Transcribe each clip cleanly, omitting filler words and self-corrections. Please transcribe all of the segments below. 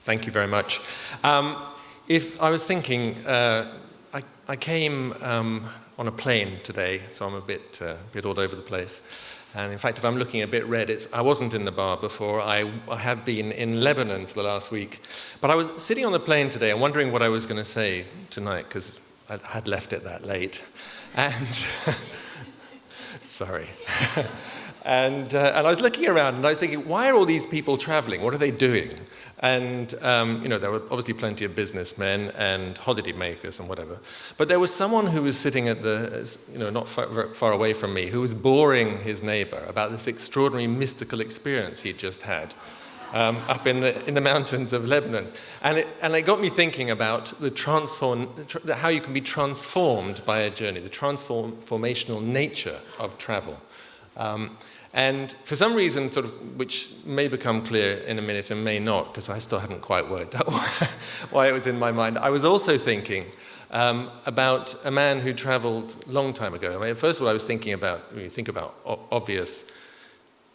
Thank you very much. If I was thinking, I came on a plane today, so I'm a bit all over the place. And in fact, if I'm looking a bit red, I wasn't in the bar before. I have been in Lebanon for the last week. But I was sitting on the plane today and wondering what I was going to say tonight, because I had left it that late. And sorry. And I was looking around and I was thinking, why are all these people traveling? What are they doing? And, there were obviously plenty of businessmen and holiday makers and whatever. But there was someone who was sitting at not far away from me, who was boring his neighbor about this extraordinary mystical experience he'd just had up in the mountains of Lebanon. And it got me thinking about how you can be transformed by a journey, the transformational nature of travel. And for some reason, which may become clear in a minute and may not, because I still haven't quite worked out why it was in my mind, I was also thinking about a man who traveled a long time ago. First of all, I was thinking about, when you think about obvious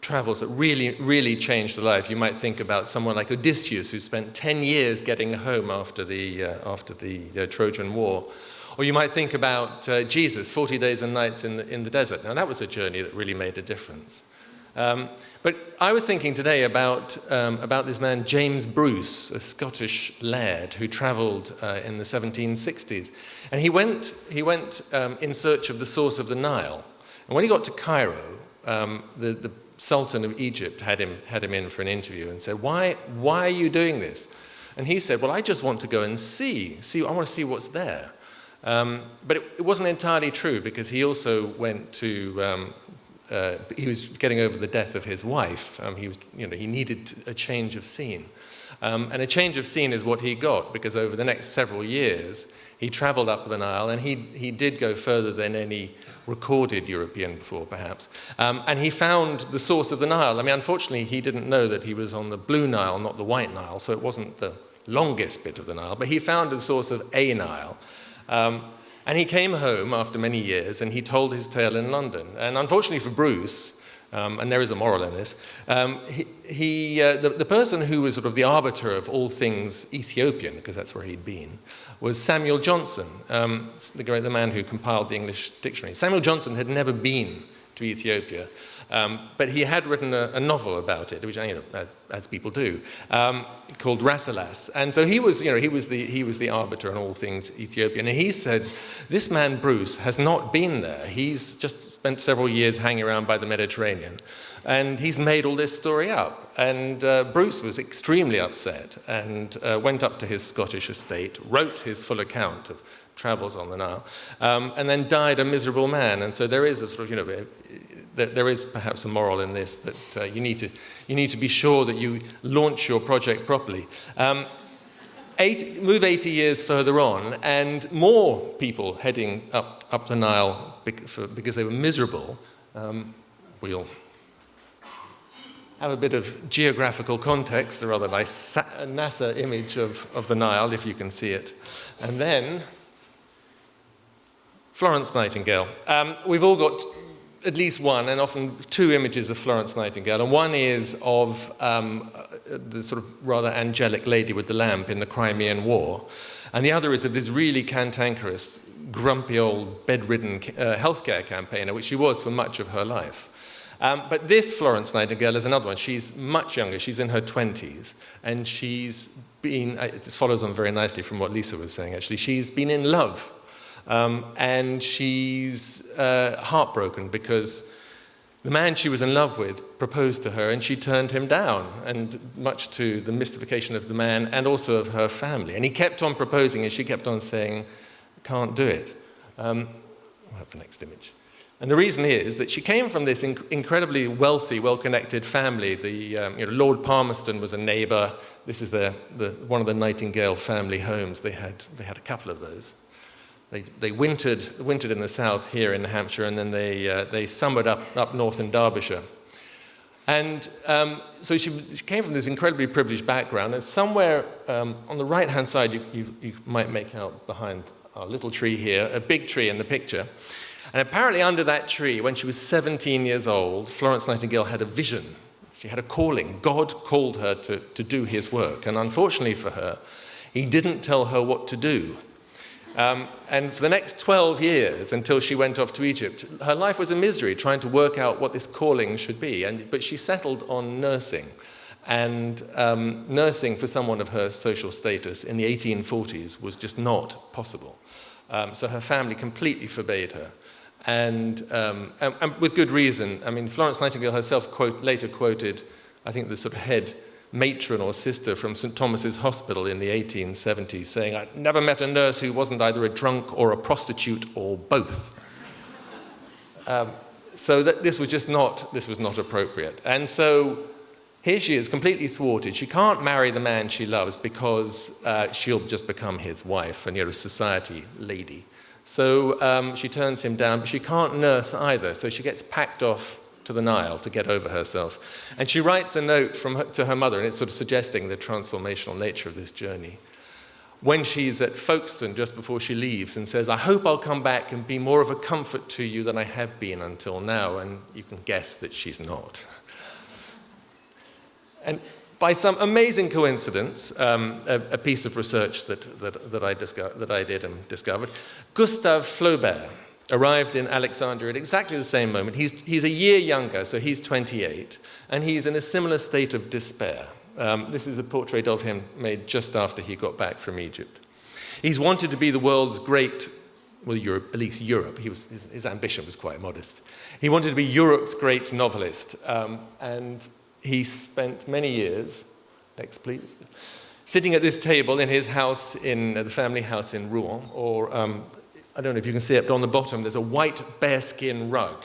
travels that really, really changed the life, you might think about someone like Odysseus, who spent 10 years getting home after the Trojan War. Or you might think about Jesus, 40 days and nights in the desert. Now, that was a journey that really made a difference. But I was thinking today about this man, James Bruce, a Scottish laird who travelled in the 1760s. And he went in search of the source of the Nile. And when he got to Cairo, the Sultan of Egypt had him in for an interview and said, why are you doing this? And he said, well, I just want to go and see. I want to see what's there. But it wasn't entirely true, because he also went to, he was getting over the death of his wife. He needed a change of scene. And a change of scene is what he got, because over the next several years, he traveled up the Nile, and he did go further than any recorded European before, perhaps. And he found the source of the Nile. Unfortunately, he didn't know that he was on the Blue Nile, not the White Nile, so it wasn't the longest bit of the Nile, but he found the source of a Nile. And he came home after many years, and he told his tale in London. And unfortunately for Bruce, and there is a moral in this, the person who was sort of the arbiter of all things Ethiopian, because that's where he'd been, was Samuel Johnson, the man who compiled the English dictionary. Samuel Johnson had never been to Ethiopia, but he had written a novel about it, which, as people do, called Rasselas. And so he was the arbiter on all things Ethiopian. And he said, this man Bruce has not been there. He's just spent several years hanging around by the Mediterranean, and he's made all this story up. And Bruce was extremely upset and went up to his Scottish estate, wrote his full account of travels on the Nile, and then died a miserable man. And so there is a sort of, there is perhaps a moral in this, that you need to be sure that you launch your project properly. Move 80 years further on, and more people heading up the Nile because they were miserable. We'll have a bit of geographical context, a rather nice NASA image of the Nile, if you can see it. And then Florence Nightingale. We've all got at least one, and often two images of Florence Nightingale, and one is of the sort of rather angelic lady with the lamp in the Crimean War, and the other is of this really cantankerous, grumpy old bedridden healthcare campaigner, which she was for much of her life. But this Florence Nightingale is another one. She's much younger. She's in her 20s, and she's been, it follows on very nicely from what Lisa was saying, actually. She's been in love. And she's heartbroken because the man she was in love with proposed to her and she turned him down, and much to the mystification of the man and also of her family. And he kept on proposing and she kept on saying, can't do it. We'll have the next image. And the reason is that she came from this incredibly wealthy, well-connected family. Lord Palmerston was a neighbour. This is one of the Nightingale family homes. They had a couple of those. They wintered in the south here in Hampshire, and then they summered up north in Derbyshire. And so she came from this incredibly privileged background, and somewhere on the right-hand side, you might make out behind our little tree here, a big tree in the picture. And apparently under that tree, when she was 17 years old, Florence Nightingale had a vision. She had a calling. God called her to do his work. And unfortunately for her, he didn't tell her what to do. And for the next 12 years, until she went off to Egypt, her life was a misery, trying to work out what this calling should be. But she settled on nursing. And nursing for someone of her social status in the 1840s was just not possible. So her family completely forbade her. And with good reason. I mean, Florence Nightingale herself later quoted, I think, the sort of head matron or sister from St. Thomas's Hospital in the 1870s, saying, "I'd never met a nurse who wasn't either a drunk or a prostitute or both." So that this was not appropriate. And so here she is, completely thwarted. She can't marry the man she loves because she'll just become his wife and, a society lady. So she turns him down, but she can't nurse either. So she gets packed off to the Nile to get over herself. And she writes a note to her mother, and it's sort of suggesting the transformational nature of this journey. When she's at Folkestone just before she leaves, and says, "I hope I'll come back and be more of a comfort to you than I have been until now." And you can guess that she's not. And by some amazing coincidence, a piece of research that I did and discovered, Gustave Flaubert arrived in Alexandria at exactly the same moment. He's a year younger, so he's 28, and he's in a similar state of despair. This is a portrait of him made just after he got back from Egypt. He's wanted to be the world's great, well, Europe, at least Europe. His ambition was quite modest. He wanted to be Europe's great novelist, and he spent many years, next please, sitting at this table in his house, in the family house in Rouen, or I don't know if you can see it, but on the bottom there's a white bearskin rug.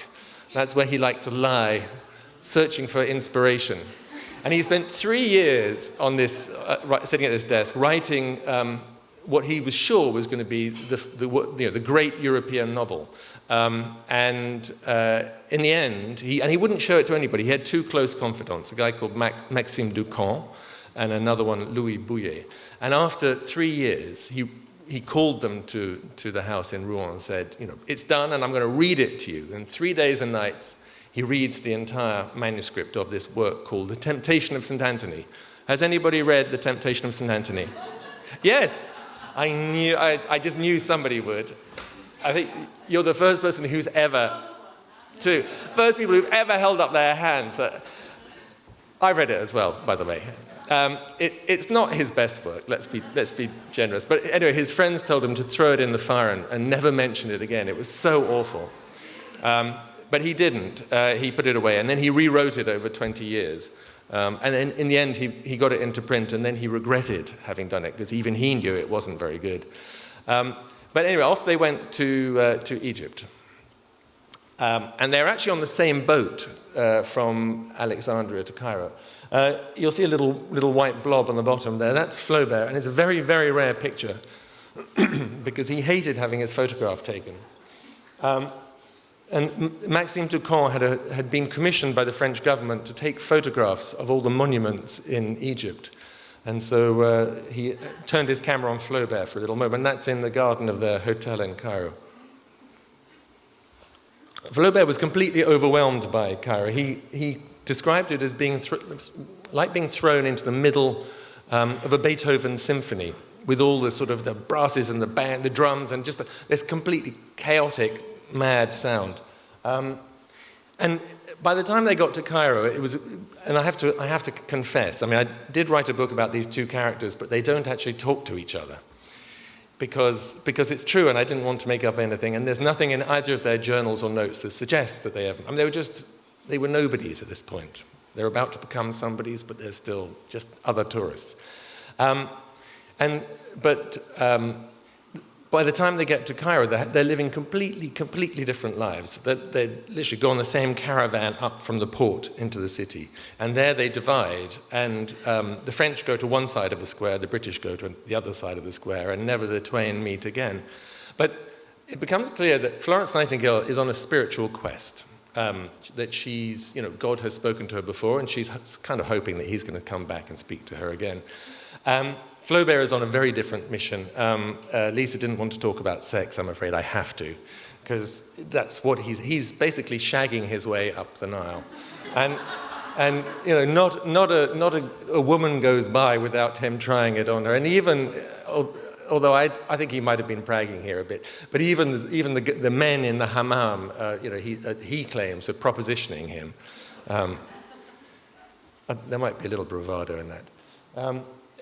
That's where he liked to lie, searching for inspiration. And he spent 3 years on this, sitting at this desk, writing what he was sure was going to be the great European novel. In the end, he wouldn't show it to anybody. He had two close confidants, a guy called Maxime Ducamp and another one, Louis Bouillet. And after 3 years, he called them to the house in Rouen and said, "It's done, and I'm going to read it to you." And 3 days and nights, he reads the entire manuscript of this work called The Temptation of St. Anthony. Has anybody read The Temptation of St. Anthony? Yes! I just knew somebody would. I think you're the first person who's first people who've ever held up their hands. I read it as well, by the way. It's not his best work, let's be generous. But anyway, his friends told him to throw it in the fire and never mention it again. It was so awful. But he didn't. He put it away, and then he rewrote it over 20 years. And then in the end, he got it into print, and then he regretted having done it, because even he knew it wasn't very good. But anyway, off they went to Egypt. And they're actually on the same boat from Alexandria to Cairo. You'll see a little white blob on the bottom there. That's Flaubert, and it's a very, very rare picture because he hated having his photograph taken. And Maxime Ducamp had been commissioned by the French government to take photographs of all the monuments in Egypt. And so he turned his camera on Flaubert for a little moment, and that's in the garden of their hotel in Cairo. Flaubert was completely overwhelmed by Cairo. He described it as being like being thrown into the middle of a Beethoven symphony, with all the sort of the brasses and the band, the drums, and just this completely chaotic, mad sound. And by the time they got to Cairo, it was, and I have to confess, I mean, I did write a book about these two characters, but they don't actually talk to each other. Because it's true, and I didn't want to make up anything, and there's nothing in either of their journals or notes that suggests that they have. I mean, they were nobodies at this point. They're about to become somebodies, but they're still just other tourists. But by the time they get to Cairo, they're living completely different lives. They literally go on the same caravan up from the port into the city. And there they divide, and the French go to one side of the square, the British go to the other side of the square, and never the twain meet again. But it becomes clear that Florence Nightingale is on a spiritual quest, that she's, God has spoken to her before, and she's kind of hoping that he's going to come back and speak to her again. Flaubert is on a very different mission. Lisa didn't want to talk about sex. I'm afraid I have to, because that's what he's basically shagging his way up the Nile. And not a woman goes by without him trying it on her. And even, although I think he might have been bragging here a bit, but even the men in the hammam, he claims are propositioning him. There might be a little bravado in that.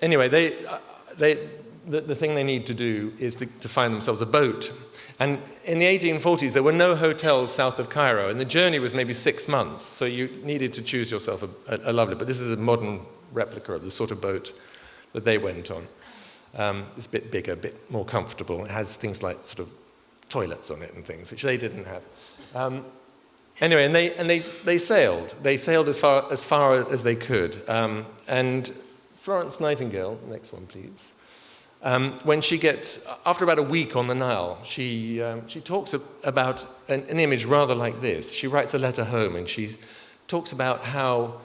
Anyway, the thing they need to do is to find themselves a boat. And in the 1840s, there were no hotels south of Cairo, and the journey was maybe 6 months, so you needed to choose yourself a lovely. But this is a modern replica of the sort of boat that they went on. It's a bit bigger, a bit more comfortable. It has things like sort of toilets on it and things, which they didn't have. Anyway, and they sailed. They sailed as far as they could. And Florence Nightingale, next one, please. When she gets, after about a week on the Nile, she talks about an image rather like this. She writes a letter home, and she talks about how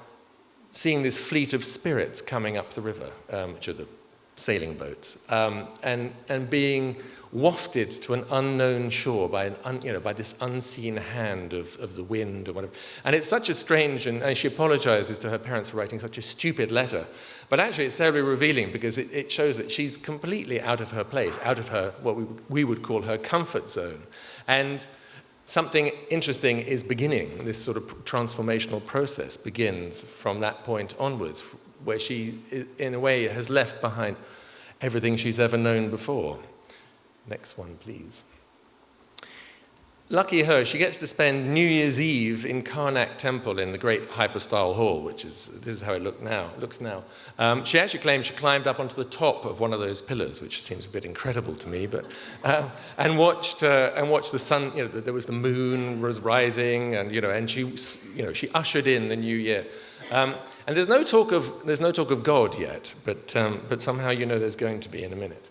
seeing this fleet of spirits coming up the river, which are the sailing boats, and being wafted to an unknown shore by this unseen hand of the wind or whatever. And it's such a strange, and she apologizes to her parents for writing such a stupid letter. But actually it's terribly revealing, because it shows that she's completely out of her place, out of her, what we would call her comfort zone. And something interesting is beginning. This sort of transformational process begins from that point onwards, where she, in a way, has left behind everything she's ever known before. Next one, please. Lucky her, she gets to spend New Year's Eve in Karnak Temple in the great hypostyle hall, this is how it looks now. She actually claims she climbed up onto the top of one of those pillars, which seems a bit incredible to me, but and watched the sun. There was the moon was rising, and she ushered in the new year. And there's no talk of God yet, but somehow there's going to be in a minute.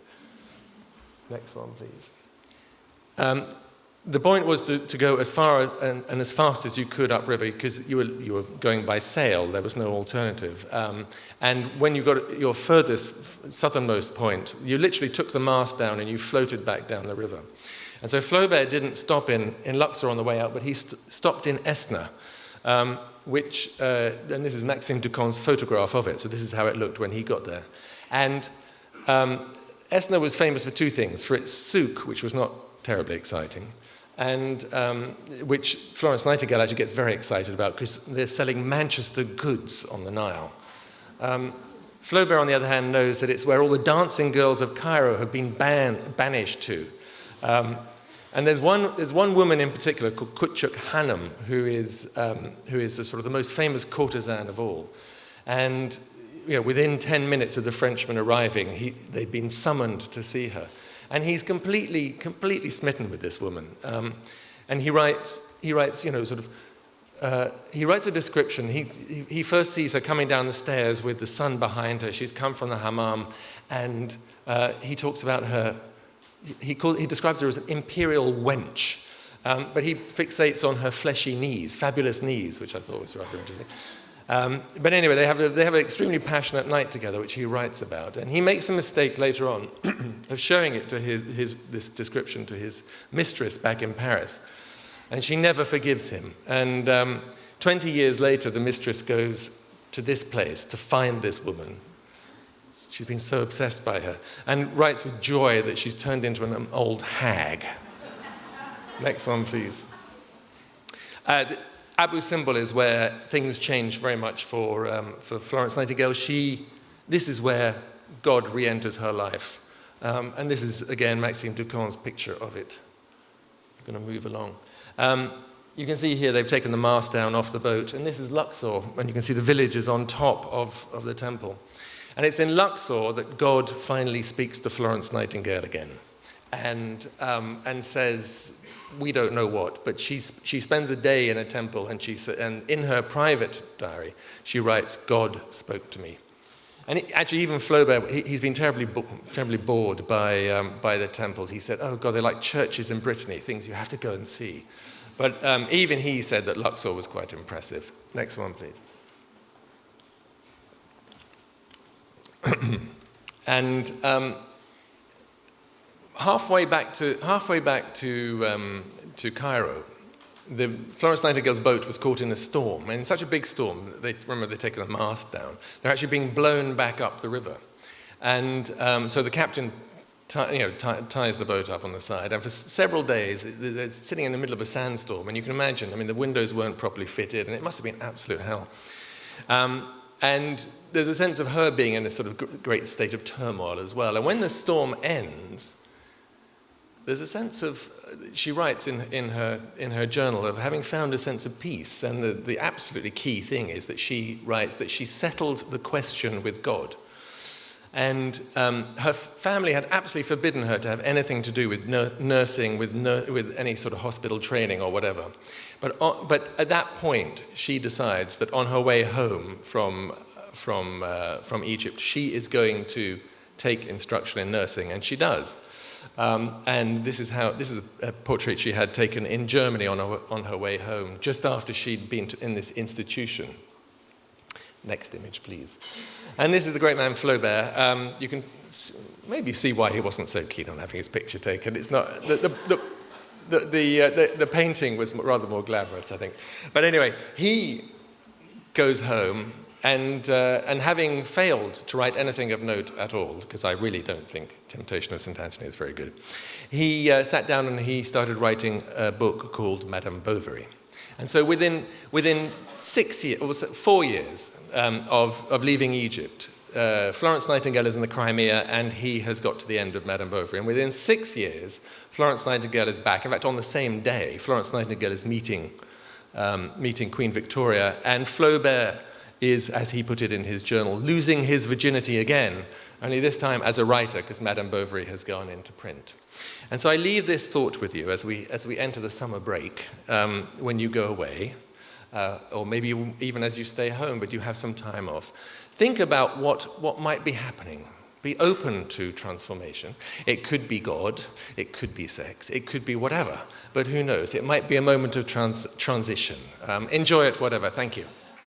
Next one, please. The point was to go as far and as fast as you could upriver, because you were going by sail. There was no alternative. And when you got your furthest, southernmost point, you literally took the mast down and you floated back down the river. And so Flaubert didn't stop in Luxor on the way out, but he stopped in Esna, and this is Maxime Ducamps' photograph of it. So this is how it looked when he got there. And Esna was famous for two things: for its souk, which was not terribly exciting, and which Florence Nightingale actually gets very excited about, because they're selling Manchester goods on the Nile. Flaubert, on the other hand, knows that it's where all the dancing girls of Cairo have been banished to. And there's one woman in particular called Kutchuk Hanum, who is the sort of the most famous courtesan of all. And within 10 minutes of the Frenchman arriving, they'd been summoned to see her. And he's completely smitten with this woman. And he writes a description. He first sees her coming down the stairs with the sun behind her. She's come from the hammam, and he talks about her. He describes her as an imperial wench, but he fixates on her fleshy knees, fabulous knees, which I thought was rather interesting. But anyway, they have an extremely passionate night together, which he writes about. And he makes a mistake later on of showing it to this description to his mistress back in Paris. And she never forgives him. And 20 years later, the mistress goes to this place to find this woman. She's been so obsessed by her, and writes with joy that she's turned into an old hag. Next one, please. Abu Simbel is where things change very much for Florence Nightingale. This is where God re-enters her life. And this is, again, Maxime Ducamps' picture of it. I'm going to move along. You can see here they've taken the mast down off the boat, and this is Luxor, and you can see the village is on top of the temple. And it's in Luxor that God finally speaks to Florence Nightingale again, and says, we don't know what, but she spends a day in a temple, and in her private diary, she writes, God spoke to me. And actually, even Flaubert, he's been terribly bored by the temples. He said, oh God, they're like churches in Brittany, things you have to go and see. But even he said that Luxor was quite impressive. Next one, please. And halfway back to Cairo, Florence Nightingale's boat was caught in a storm, and in such a big storm, they'd taken the mast down. They're actually being blown back up the river. And so the captain ties the boat up on the side, and for several days, it's sitting in the middle of a sandstorm, and you can imagine, I mean, the windows weren't properly fitted, and it must have been absolute hell. And there's a sense of her being in a sort of great state of turmoil as well. And when the storm ends, there's a sense of, she writes in her journal of having found a sense of peace, and the absolutely key thing is that she writes that she settled the question with God. And her family had absolutely forbidden her to have anything to do with nursing, with any sort of hospital training or whatever. But at that point, she decides that on her way home from Egypt, she is going to take instruction in nursing, and she does. And this is a portrait she had taken in Germany on her way home, just after she'd been in this institution. Next image, please. And this is the great man Flaubert. You can maybe see why he wasn't so keen on having his picture taken. It's not the painting was rather more glamorous, I think. But anyway, he goes home, and having failed to write anything of note at all, because I really don't think Temptation of St. Anthony is very good, he sat down and he started writing a book called Madame Bovary. And so within 4 years of leaving Egypt, Florence Nightingale is in the Crimea, and he has got to the end of Madame Bovary. And within 6 years, Florence Nightingale is back. In fact, on the same day, Florence Nightingale is meeting Queen Victoria, and Flaubert is, as he put it in his journal, losing his virginity again, only this time as a writer, because Madame Bovary has gone into print. And so I leave this thought with you as we enter the summer break, when you go away, or maybe even as you stay home, but you have some time off. Think about what might be happening. Be open to transformation. It could be God, it could be sex, it could be whatever, but who knows? It might be a moment of transition. Enjoy it, whatever. Thank you.